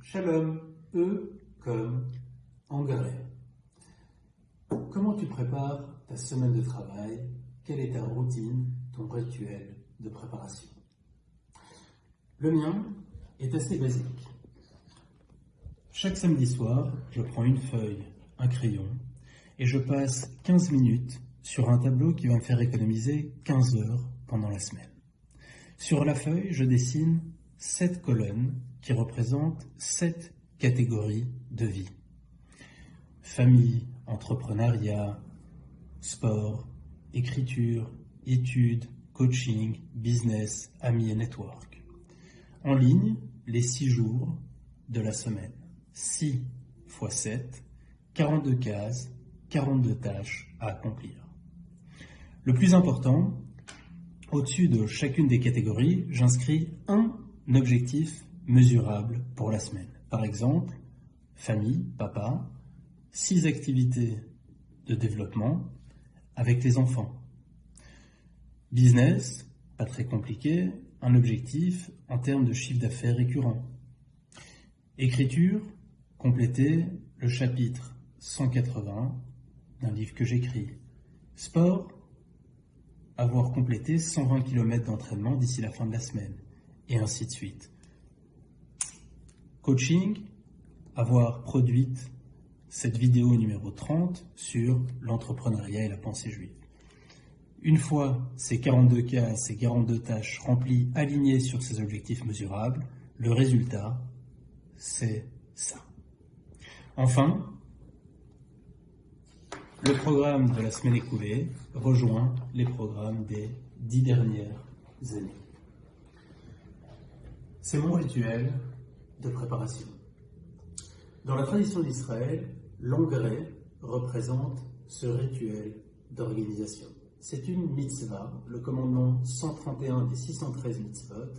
Shalom, E comme engrais. Comment tu prépares ta semaine de travail? Quelle est ta routine, ton rituel de préparation? Le mien est assez basique. Chaque samedi soir, je prends une feuille, un crayon, et je passe 15 minutes sur un tableau qui va me faire économiser 15 heures pendant la semaine. Sur la feuille, je dessine 7 colonnes qui représentent 7 catégories de vie. Famille, entrepreneuriat, sport, écriture, études, coaching, business, amis et network. En ligne, les 6 jours de la semaine. 6 x 7, 42 cases, 42 tâches à accomplir. Le plus important, au-dessus de chacune des catégories, j'inscris un objectif mesurable pour la semaine. Par exemple, famille, papa, 6 activités de développement avec les enfants. Business, pas très compliqué, un objectif en termes de chiffre d'affaires récurrent. Écriture, compléter le chapitre 180 d'un livre que j'écris. Sport, avoir complété 120 km d'entraînement d'ici la fin de la semaine, et ainsi de suite. Coaching, avoir produit cette vidéo numéro 30 sur l'entrepreneuriat et la pensée juive. Une fois ces 42 cases, ces 42 tâches remplies, alignées sur ces objectifs mesurables, le résultat, c'est ça. Enfin, le programme de la semaine écoulée rejoint les programmes des 10 dernières années. C'est mon rituel de préparation. Dans la tradition d'Israël, l'engrais représente ce rituel d'organisation. C'est une mitzvah, le commandement 131 des 613 mitzvot,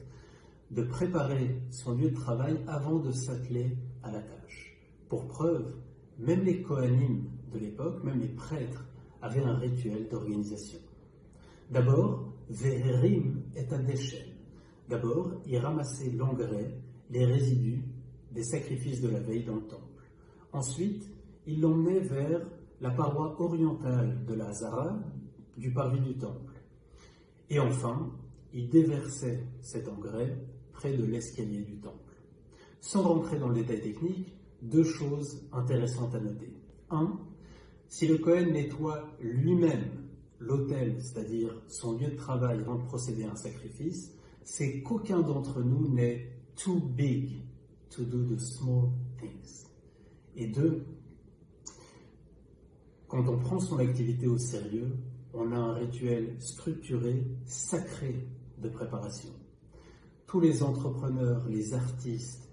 de préparer son lieu de travail avant de s'atteler à la tâche. Pour preuve, même les Kohanim de l'époque, même les prêtres, avaient un rituel d'organisation. D'abord, Ve'erim et Adeshen. D'abord, ils ramassaient l'engrais, les résidus des sacrifices de la veille dans le temple. Ensuite, ils l'emmenaient vers la paroi orientale de la Hazara, du parvis du temple. Et enfin, ils déversaient cet engrais près de l'escalier du temple. Sans rentrer dans le détail technique, 2 choses intéressantes à noter. 1. Si le Kohen nettoie lui-même l'autel, c'est-à-dire son lieu de travail avant de procéder à un sacrifice, c'est qu'aucun d'entre nous n'est too big to do the small things. Et 2, quand on prend son activité au sérieux, on a un rituel structuré, sacré de préparation. Tous les entrepreneurs, les artistes,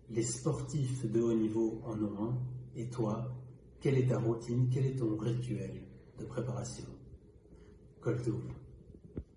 les sportifs de haut niveau en ont un. Et toi, quelle est ta routine, quel est ton rituel de préparation? Kol Tov.